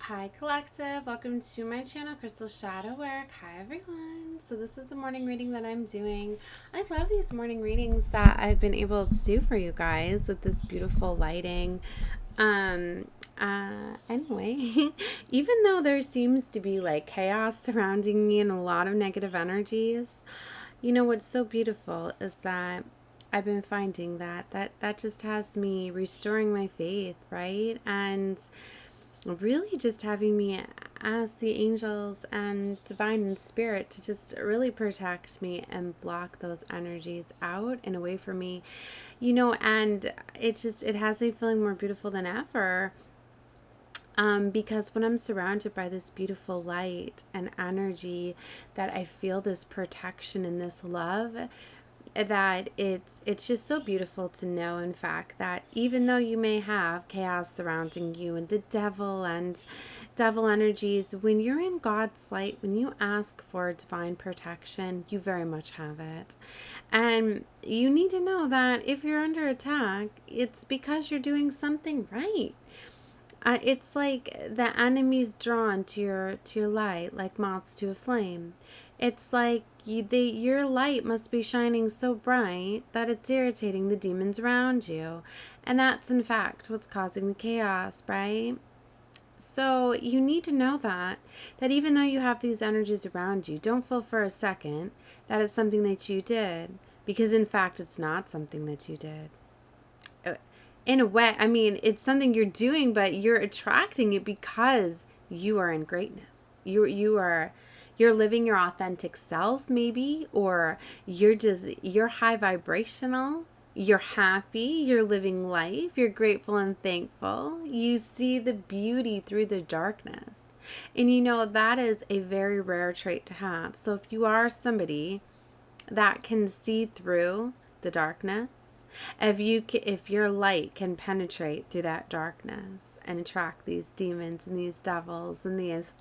Hi Collective, welcome to my channel Crystal Shadow Work. Hi everyone. So this is the morning reading that I'm doing. I love these morning readings that I've been able to do for you guys with this beautiful lighting. Anyway, even though there seems to be like chaos surrounding me and a lot of negative energies, you know what's so beautiful is that I've been finding that just has me restoring my faith, right? And really just having me ask the angels and divine and spirit to just really protect me and block those energies out and away from me, and it has me feeling more beautiful than ever. Because when I'm surrounded by this beautiful light and energy, that I feel this protection and this love, that it's just so beautiful to know, in fact, that even though you may have chaos surrounding you and the devil and devil energies, when you're in God's light, when you ask for divine protection, you very much have it. And you need to know that if you're under attack, it's because you're doing something right. It's like the enemy's drawn to your light, like moths to a flame. It's like your light must be shining so bright that it's irritating the demons around you, and that's in fact what's causing the chaos, right? So you need to know that even though you have these energies around you, don't feel for a second that it's something that you did, because in fact it's not something that you did. In a way, I mean, it's something you're doing, but you're attracting it because you are in greatness. You're living your authentic self, maybe, or you're high vibrational. You're happy, you're living life, you're grateful and thankful. You see the beauty through the darkness. And that is a very rare trait to have. So if you are somebody that can see through the darkness, if your light can penetrate through that darkness and attract these demons and these devils and these,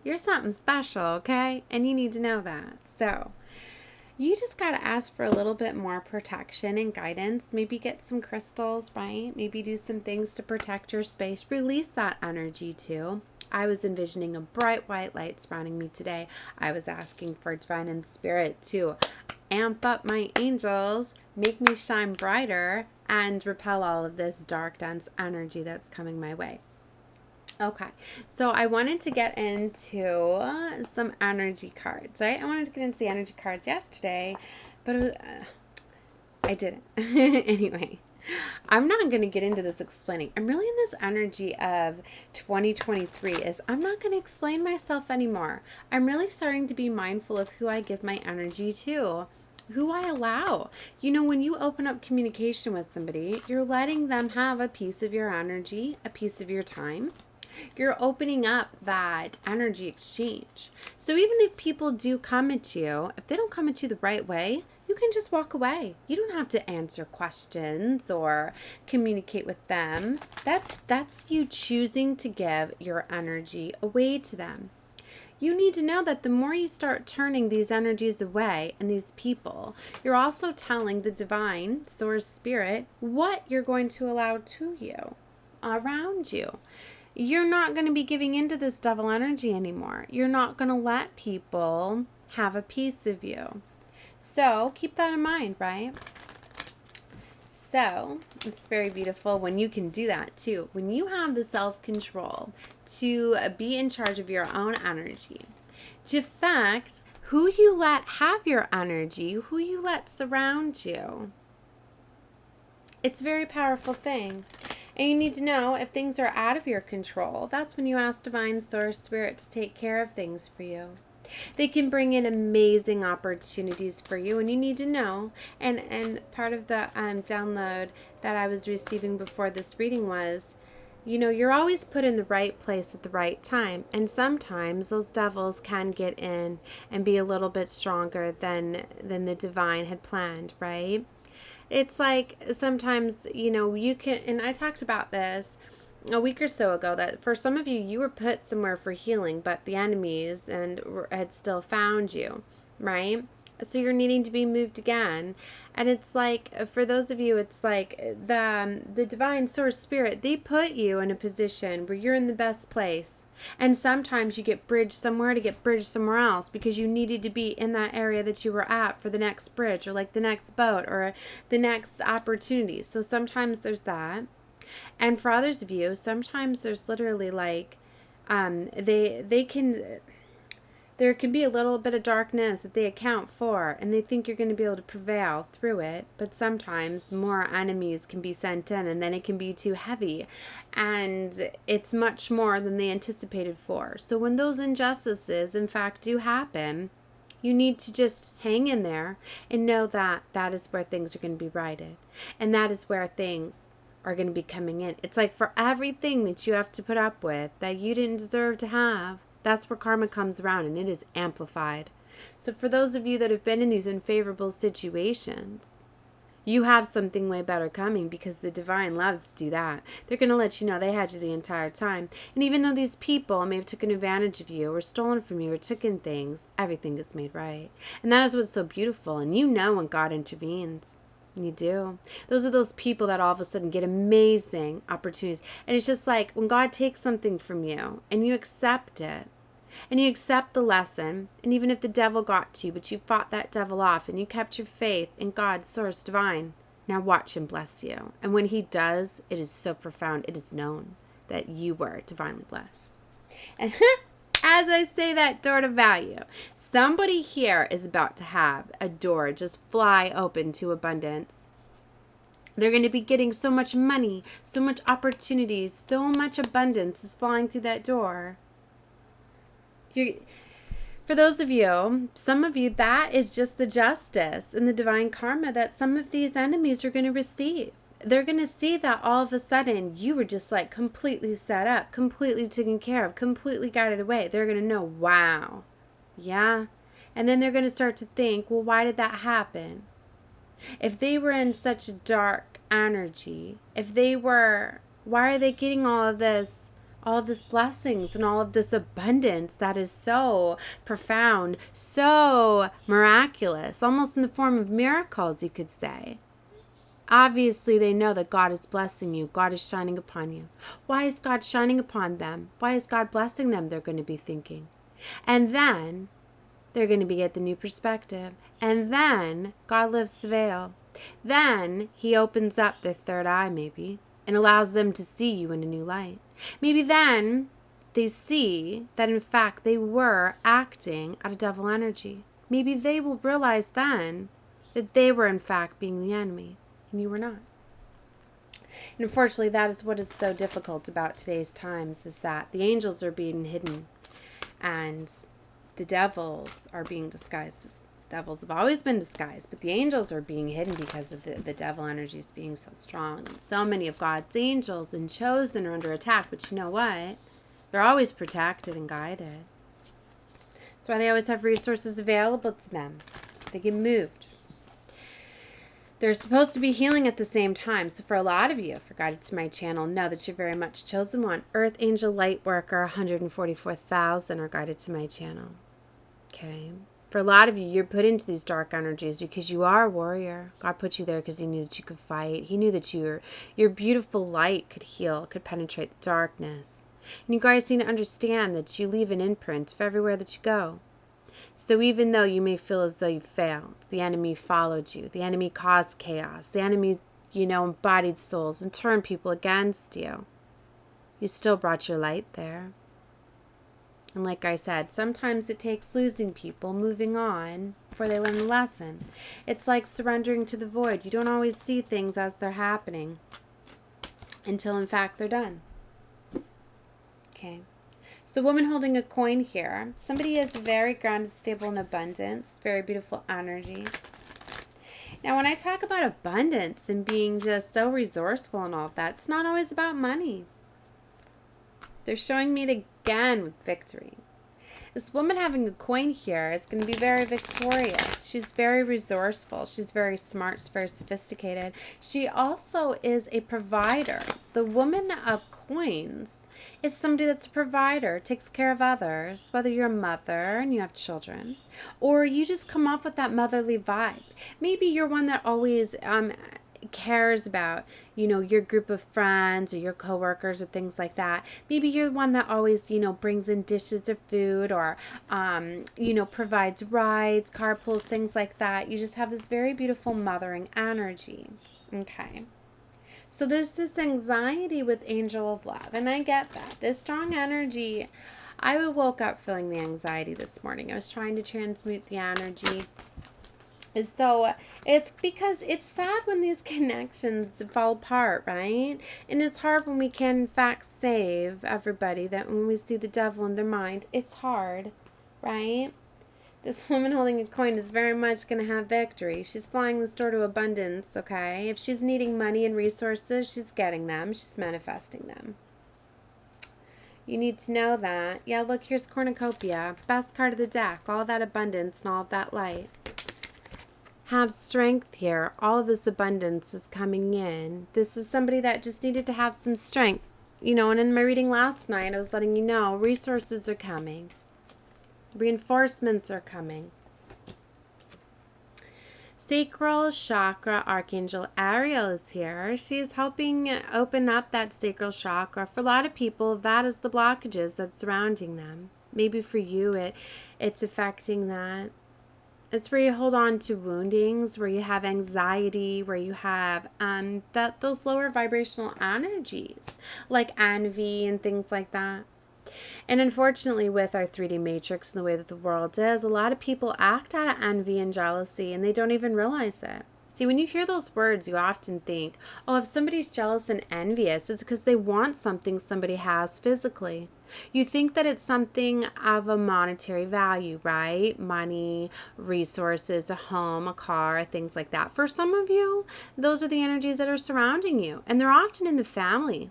you're something special, okay? And you need to know that. So you just got to ask for a little bit more protection and guidance. Maybe get some crystals, right? Maybe do some things to protect your space. Release that energy too. I was envisioning a bright white light surrounding me today. I was asking for divine and spirit to amp up my angels, make me shine brighter, and repel all of this dark, dense energy that's coming my way. Okay, so I wanted to get into some energy cards, right? I wanted to get into the energy cards yesterday, but I didn't. Anyway, I'm not going to get into this explaining. I'm really in this energy of 2023 is I'm not going to explain myself anymore. I'm really starting to be mindful of who I give my energy to, who I allow. When you open up communication with somebody, you're letting them have a piece of your energy, a piece of your time. You're opening up that energy exchange. So even if people do come at you, if they don't come at you the right way, you can just walk away. You don't have to answer questions or communicate with them. That's you choosing to give your energy away to them. You need to know that the more you start turning these energies away and these people, you're also telling the divine source spirit what you're going to allow to you, around you. You're not going to be giving into this devil energy anymore. You're not going to let people have a piece of you. So keep that in mind, right? So it's very beautiful when you can do that too. When you have the self-control to be in charge of your own energy, to affect who you let have your energy, who you let surround you. It's a very powerful thing. And you need to know if things are out of your control, that's when you ask divine source spirit to take care of things for you. They can bring in amazing opportunities for you, and you need to know. And part of the download that I was receiving before this reading was, you're always put in the right place at the right time. And sometimes those devils can get in and be a little bit stronger than the divine had planned, right? It's like sometimes, you can, and I talked about this a week or so ago, that for some of you, you were put somewhere for healing, but the enemies had still found you, right? So you're needing to be moved again. And it's like, for those of you, it's like the divine source spirit, they put you in a position where you're in the best place. And sometimes you get bridged somewhere to get bridged somewhere else because you needed to be in that area that you were at for the next bridge or like the next boat or the next opportunity. So sometimes there's that. And for others of you, sometimes there's literally like, they can, there can be a little bit of darkness that they account for, and they think you're going to be able to prevail through it. But sometimes more enemies can be sent in, and then it can be too heavy, and it's much more than they anticipated for. So when those injustices, in fact, do happen, you need to just hang in there and know that that is where things are going to be righted, and that is where things are going to be coming in. It's like for everything that you have to put up with that you didn't deserve to have, that's where karma comes around, and it is amplified. So for those of you that have been in these unfavorable situations, you have something way better coming because the divine loves to do that. They're going to let you know they had you the entire time. And even though these people may have taken advantage of you or stolen from you or taken things, everything gets made right. And that is what's so beautiful. And you know when God intervenes. You do. Those are those people that all of a sudden get amazing opportunities. And it's just like when God takes something from you and you accept it, and you accept the lesson, and even if the devil got to you, but you fought that devil off, and you kept your faith in God's source divine, now watch him bless you. And when he does, it is so profound. It is known that you were divinely blessed. And as I say that door to value, somebody here is about to have a door just fly open to abundance. They're going to be getting so much money, so much opportunities, so much abundance is flying through that door. For those of you, some of you, that is just the justice and the divine karma that some of these enemies are going to receive. They're going to see that all of a sudden you were just like completely set up, completely taken care of, completely guided away. They're going to know, wow, yeah. And then they're going to start to think, well, why did that happen? If they were in such a dark energy, why are they getting all of this blessings and all of this abundance that is so profound, so miraculous, almost in the form of miracles, you could say. Obviously, they know that God is blessing you. God is shining upon you. Why is God shining upon them? Why is God blessing them? They're going to be thinking. And then they're going to get the new perspective. And then God lifts the veil. Then he opens up their third eye, maybe, and allows them to see you in a new light. Maybe then they see that in fact they were acting out of devil energy. Maybe they will realize then that they were in fact being the enemy and you were not. And unfortunately, that is what is so difficult about today's times, is that the angels are being hidden and the devils are being disguised. Devils have always been disguised, but the angels are being hidden because of the devil energies being so strong. And so many of God's angels and chosen are under attack, but you know what? They're always protected and guided. That's why they always have resources available to them. They get moved. They're supposed to be healing at the same time. So for a lot of you, if you're guided to my channel, know that you're very much chosen one. Earth Angel Lightworker, 144,000 are guided to my channel. Okay. For a lot of you, you're put into these dark energies because you are a warrior. God put you there because he knew that you could fight. He knew that your beautiful light could heal, could penetrate the darkness. And you guys need to understand that you leave an imprint of everywhere that you go. So even though you may feel as though you failed, the enemy followed you, the enemy caused chaos, the enemy, embodied souls and turned people against you, you still brought your light there. And like I said, sometimes it takes losing people, moving on, before they learn the lesson. It's like surrendering to the void. You don't always see things as they're happening until, in fact, they're done. Okay. So woman holding a coin here. Somebody is very grounded, stable, and abundance. Very beautiful energy. Now, when I talk about abundance and being just so resourceful and all of that, it's not always about money. They're showing me it again with victory. This woman having a coin here is going to be very victorious. She's very resourceful. She's very smart. She's very sophisticated. She also is a provider. The woman of coins is somebody that's a provider, takes care of others, whether you're a mother and you have children, or you just come off with that motherly vibe. Maybe you're one that always cares about, your group of friends or your coworkers or things like that. Maybe you're one that always, brings in dishes of food or, provides rides, carpools, things like that. You just have this very beautiful mothering energy. Okay. So there's this anxiety with Angel of Love, and I get that. This strong energy, I woke up feeling the anxiety this morning. I was trying to transmute the energy. So it's because it's sad when these connections fall apart, right? And it's hard when we can, in fact, save everybody, that when we see the devil in their mind, it's hard, right? This woman holding a coin is very much going to have victory. She's flying this door to abundance, okay? If she's needing money and resources, she's getting them. She's manifesting them. You need to know that. Yeah, look, here's Cornucopia. Best card of the deck. All of that abundance and all of that light. Have strength here. All of this abundance is coming in. This is somebody that just needed to have some strength. And in my reading last night, I was letting you know resources are coming. Reinforcements are coming. Sacral chakra Archangel Ariel is here. She's helping open up that sacral chakra. For a lot of people, that is the blockages that's surrounding them. Maybe for you, it's affecting that. It's where you hold on to woundings, where you have anxiety, where you have those lower vibrational energies, like envy and things like that. And unfortunately, with our 3D matrix and the way that the world is, a lot of people act out of envy and jealousy, and they don't even realize it. See, when you hear those words, you often think, oh, if somebody's jealous and envious, it's because they want something somebody has physically. You think that it's something of a monetary value, right? Money, resources, a home, a car, things like that. For some of you, those are the energies that are surrounding you, and they're often in the family.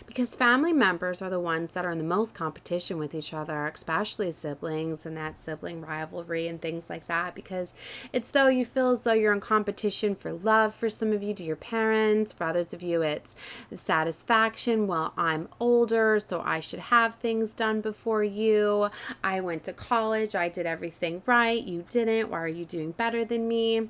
Because family members are the ones that are in the most competition with each other, especially siblings and that sibling rivalry and things like that. Because it's though you feel as though you're in competition for love for some of you to your parents. For others of you, it's satisfaction. Well, I'm older, so I should have things done before you. I went to college. I did everything right. You didn't. Why are you doing better than me?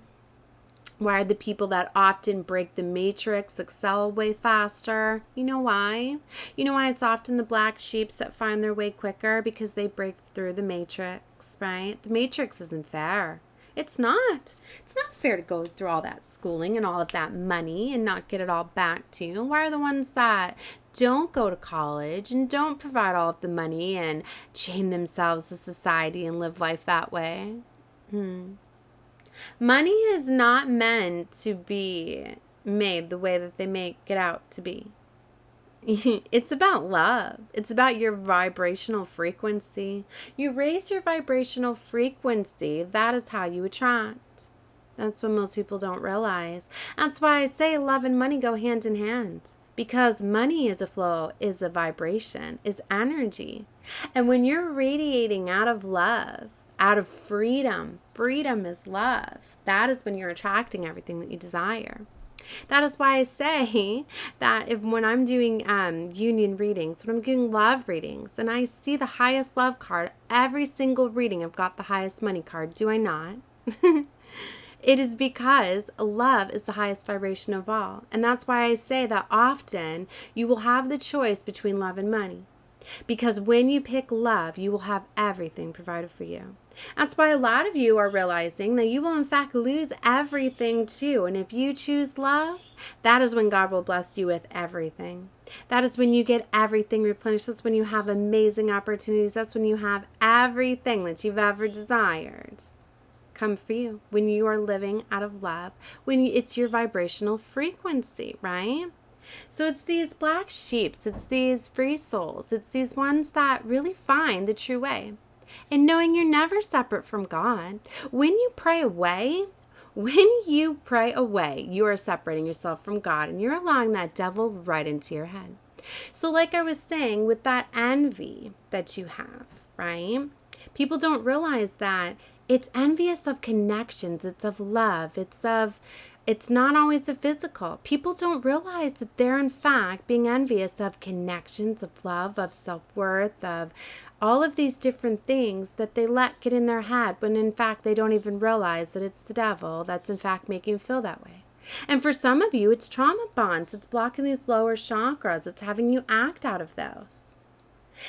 Why are the people that often break the matrix excel way faster? You know why? You know why it's often the black sheeps that find their way quicker? Because they break through the matrix, right? The matrix isn't fair. It's not. It's not fair to go through all that schooling and all of that money and not get it all back to you. Why are the ones that don't go to college and don't provide all of the money and chain themselves to society and live life that way? Money is not meant to be made the way that they make it out to be. It's about love. It's about your vibrational frequency. You raise your vibrational frequency. That is how you attract. That's what most people don't realize. That's why I say love and money go hand in hand. Because money is a flow, is a vibration, is energy. And when you're radiating out of love, out of freedom, freedom is love. That is when you're attracting everything that you desire. That is why I say that when I'm doing union readings, when I'm doing love readings, and I see the highest love card, every single reading I've got the highest money card, do I not? It is because love is the highest vibration of all. And that's why I say that often you will have the choice between love and money. Because when you pick love, you will have everything provided for you. That's why a lot of you are realizing that you will in fact lose everything too. And if you choose love, that is when God will bless you with everything. That is when you get everything replenished. That's when you have amazing opportunities. That's when you have everything that you've ever desired come for you. When you are living out of love, it's your vibrational frequency, right? So it's these black sheep, it's these free souls, it's these ones that really find the true way. And knowing you're never separate from God. When you pray away, you are separating yourself from God and you're allowing that devil right into your head. So like I was saying, with that envy that you have, right? People don't realize that it's envious of connections, it's of love, it's not always the physical. People don't realize that they're in fact being envious of connections, of love, of self-worth, of all of these different things that they let get in their head when in fact they don't even realize that it's the devil that's in fact making you feel that way. And for some of you, it's trauma bonds. It's blocking these lower chakras. It's having you act out of those.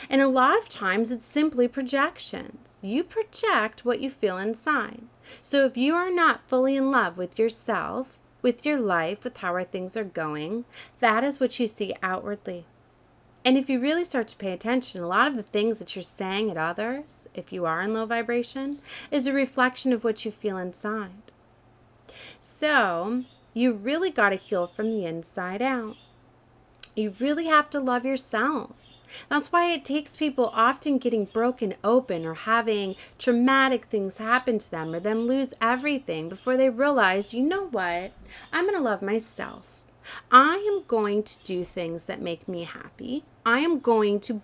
And a lot of times it's simply projections. You project what you feel inside. So if you are not fully in love with yourself, with your life, with how things are going, that is what you see outwardly. And if you really start to pay attention, a lot of the things that you're saying at others, if you are in low vibration, is a reflection of what you feel inside. So you really got to heal from the inside out. You really have to love yourself. That's why it takes people often getting broken open or having traumatic things happen to them or them lose everything before they realize, you know what, I'm going to love myself. I am going to do things that make me happy. I am going to,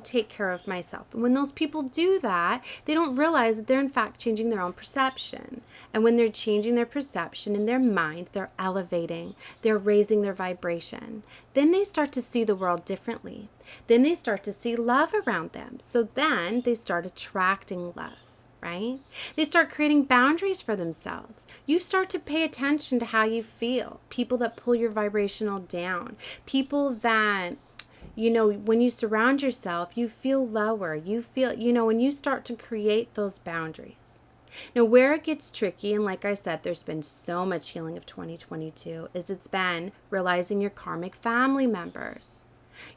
take care of myself. And when those people do that, they don't realize that they're in fact changing their own perception. And when they're changing their perception in their mind, they're elevating, they're raising their vibration. Then they start to see the world differently. Then they start to see love around them. So then they start attracting love. Right? They start creating boundaries for themselves. You start to pay attention to how you feel. People that pull your vibrational down. People that, when you surround yourself, you feel lower. You feel, when you start to create those boundaries. Now, where it gets tricky, and like I said, there's been so much healing of 2022, is it's been realizing your karmic family members.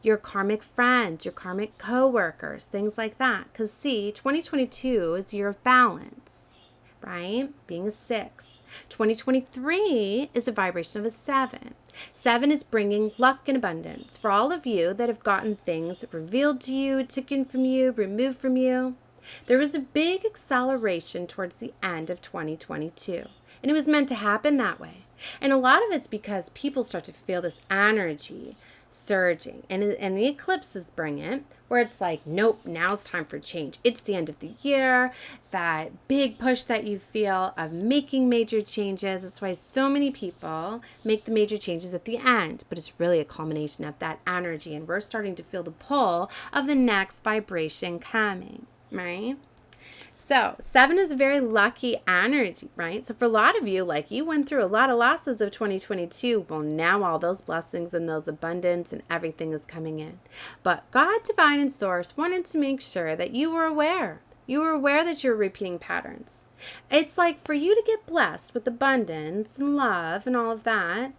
Your karmic friends, your karmic co-workers, things like that. Because see, 2022 is a year of balance, right? Being a 6. 2023 is a vibration of a 7. 7 is bringing luck and abundance. For all of you that have gotten things revealed to you, taken from you, removed from you, there was a big acceleration towards the end of 2022. And it was meant to happen that way. And a lot of it's because people start to feel this energy surging, and the eclipses bring it, where it's like, nope, now's time for change. It's the end of the year, that big push that you feel of making major changes. That's why so many people make the major changes at the end, but it's really a culmination of that energy, and we're starting to feel the pull of the next vibration coming, right? So 7 is a very lucky energy, right? So for a lot of you, like you went through a lot of losses of 2022. Well, now all those blessings and those abundance and everything is coming in. But God, Divine, and Source wanted to make sure that you were aware. You were aware that you're repeating patterns. It's like for you to get blessed with abundance and love and all of that,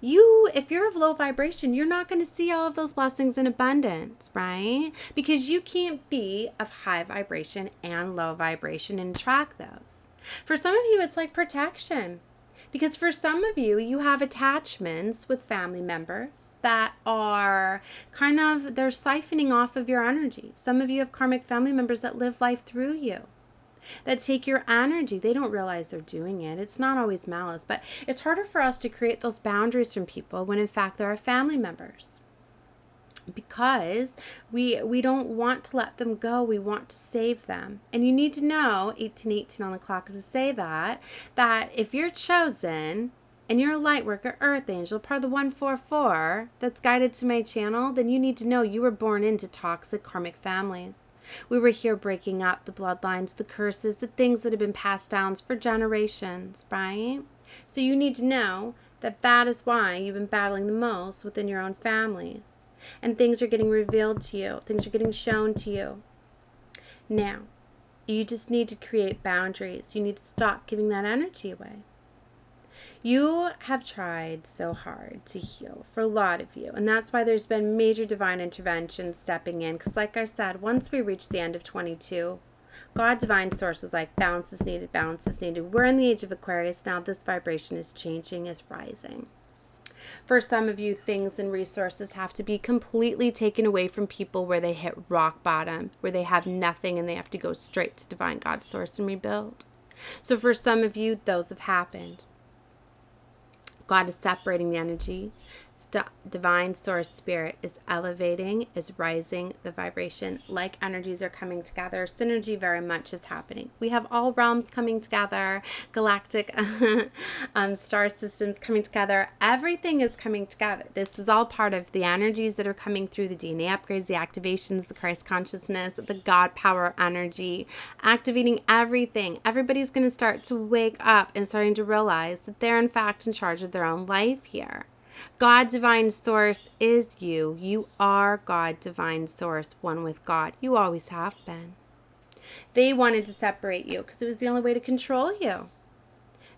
if you're of low vibration, you're not going to see all of those blessings in abundance, right? Because you can't be of high vibration and low vibration and attract those. For some of you, it's like protection. Because for some of you, you have attachments with family members that are they're siphoning off of your energy. Some of you have karmic family members that live life through you, that take your energy. They don't realize they're doing it. It's not always malice, but it's harder for us to create those boundaries from people when in fact they're our family members, because we don't want to let them go. We want to save them. And you need to know, 1818 on the clock is to say that if you're chosen and you're a light worker, earth angel, part of the 144 that's guided to my channel, then you need to know you were born into toxic karmic families. We were here breaking up the bloodlines, the curses, the things that have been passed down for generations, right? So you need to know that is why you've been battling the most within your own families. And things are getting revealed to you. Things are getting shown to you. Now, you just need to create boundaries. You need to stop giving that energy away. You have tried so hard to heal, for a lot of you. And that's why there's been major divine intervention stepping in. Because like I said, once we reached the end of 22, God, Divine Source was like, balance is needed, balance is needed. We're in the age of Aquarius now. This vibration is changing, is rising. For some of you, things and resources have to be completely taken away from people where they hit rock bottom, where they have nothing and they have to go straight to Divine God Source and rebuild. So for some of you, those have happened. God is separating the energy, Divine source spirit is elevating, is rising the vibration, like energies are coming together. Synergy very much is happening. We have all realms coming together, galactic star systems coming together. Everything is coming together. This is all part of the energies that are coming through the DNA upgrades, the activations, the Christ consciousness, the God power energy, activating everything. Everybody's going to start to wake up and starting to realize that they're in fact in charge of their own life here. God, divine source is you. You are God, divine source, one with God. You always have been. They wanted to separate you because it was the only way to control you.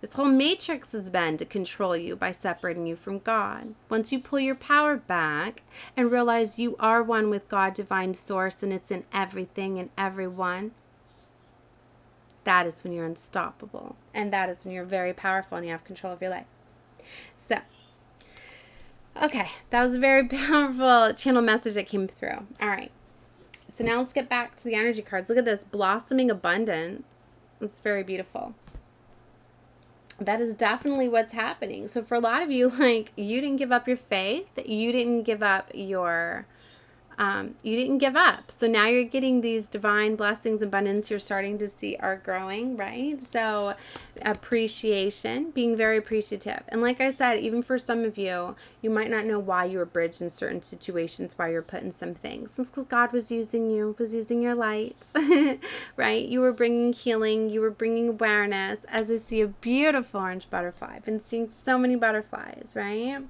This whole matrix has been to control you by separating you from God. Once you pull your power back and realize you are one with God, divine source, and it's in everything and everyone, that is when you're unstoppable. And that is when you're very powerful and you have control of your life. So, okay, that was a very powerful channel message that came through. All right, so now let's get back to the energy cards. Look at this, blossoming abundance. It's very beautiful. That is definitely what's happening. So for a lot of you, like, you didn't give up your faith. You didn't give up your... you didn't give up. So now you're getting these divine blessings, abundance you're starting to see are growing, right? So appreciation, being very appreciative. And like I said, even for some of you, you might not know why you were bridged in certain situations, why you're put in some things. It's because God was using you, was using your light, right? You were bringing healing. You were bringing awareness. As I see a beautiful orange butterfly. I've been seeing so many butterflies, right?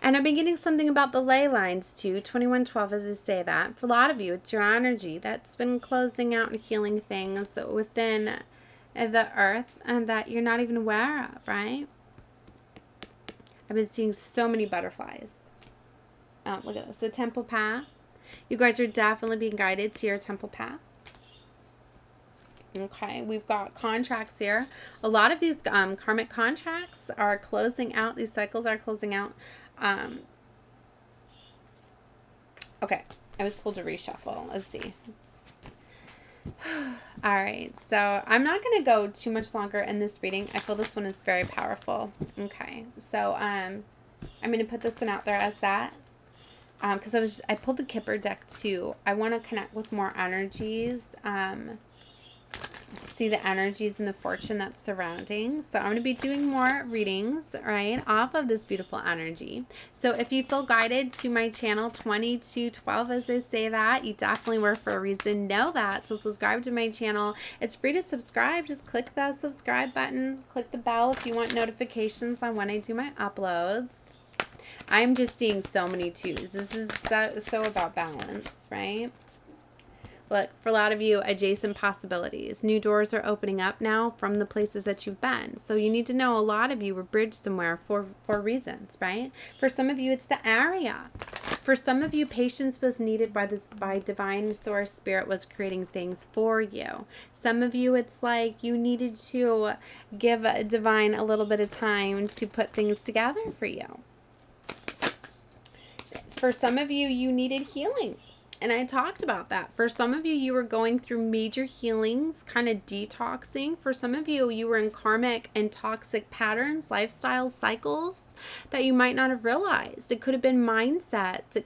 And I've been getting something about the ley lines too, 2112 as I say that. For a lot of you, it's your energy that's been closing out and healing things within the earth and that you're not even aware of, right? I've been seeing so many butterflies. Look at this, the temple path. You guys are definitely being guided to your temple path. Okay, we've got contracts here. A lot of these karmic contracts are closing out. These cycles are closing out. Okay, I was told to reshuffle. Let's see. All right, so I'm not going to go too much longer in this reading. I feel this one is very powerful. Okay, so I'm going to put this one out there as that. Because I pulled the Kipper deck too. I want to connect with more energies. See the energies and the fortune that's surrounding. So I'm going to be doing more readings, right, off of this beautiful energy. So if you feel guided to my channel 2212, as I say that, you definitely were for a reason. Know that. So subscribe to my channel. It's free to subscribe. Just click that subscribe button. Click the bell if you want notifications on when I do my uploads. I'm just seeing so many twos. This is so about balance, right? Look, for a lot of you, adjacent possibilities. New doors are opening up now from the places that you've been. So you need to know a lot of you were bridged somewhere for reasons, right? For some of you, it's the area. For some of you, patience was needed by divine source spirit was creating things for you. Some of you, it's like you needed to give divine a little bit of time to put things together for you. For some of you, you needed healing. And I talked about that. For some of you, you were going through major healings, kind of detoxing. For some of you, you were in karmic and toxic patterns, lifestyle cycles that you might not have realized. It could have been mindsets.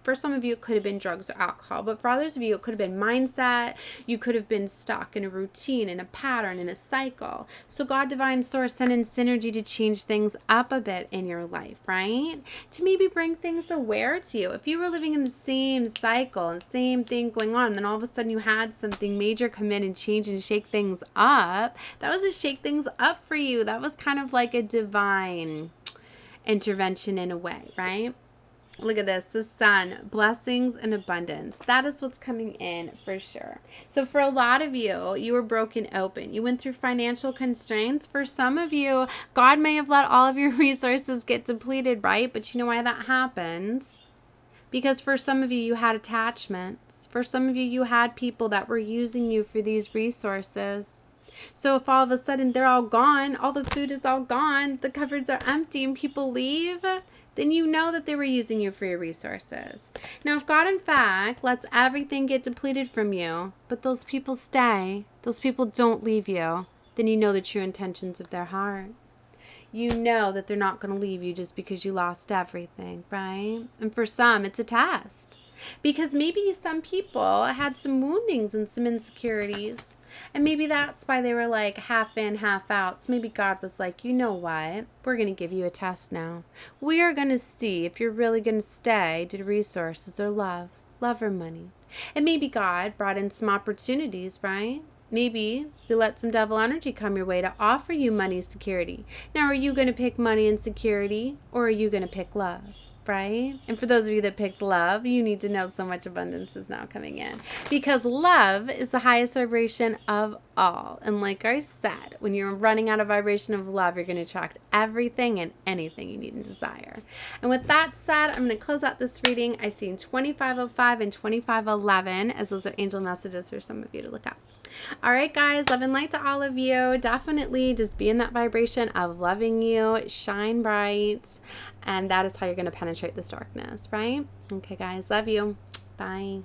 For some of you, it could have been drugs or alcohol. But for others of you, it could have been mindset. You could have been stuck in a routine, in a pattern, in a cycle. So God, divine source, sent in synergy to change things up a bit in your life, right? To maybe bring things aware to you. If you were living in the same cycle, and same thing going on, and then all of a sudden you had something major come in and change and shake things up, that was to shake things up for you. That was kind of like a divine intervention in a way, right? Look at this, the sun, blessings and abundance. That is what's coming in for sure. So for a lot of you, you were broken open. You went through financial constraints. For some of you, God may have let all of your resources get depleted, right? But you know why that happens? Because for some of you, you had attachments. For some of you, you had people that were using you for these resources. So if all of a sudden they're all gone, all the food is all gone, the cupboards are empty and people leave, then you know that they were using you for your resources. Now, if God, in fact, lets everything get depleted from you, but those people stay, those people don't leave you, then you know the true intentions of their heart. you know that they're not going to leave you just because you lost everything, right? And for some, it's a test. Because maybe some people had some woundings and some insecurities. And maybe that's why they were like half in, half out. So maybe God was like, you know what? We're going to give you a test now. We are going to see if you're really going to stay to resources or love or money. And maybe God brought in some opportunities, right? Maybe you let some devil energy come your way to offer you money security. Now, are you going to pick money and security, or are you going to pick love? Right? And for those of you that picked love, you need to know so much abundance is now coming in, because love is the highest vibration of all. And like I said, when you're running out of vibration of love, you're going to attract everything and anything you need and desire. And with that said, I'm going to close out this reading. I see 2505 and 2511 as those are angel messages for some of you to look up. All right, guys, love and light to all of you. Definitely just be in that vibration of loving you, shine bright, and that is how you're going to penetrate this darkness, right? Okay, guys, love you. Bye.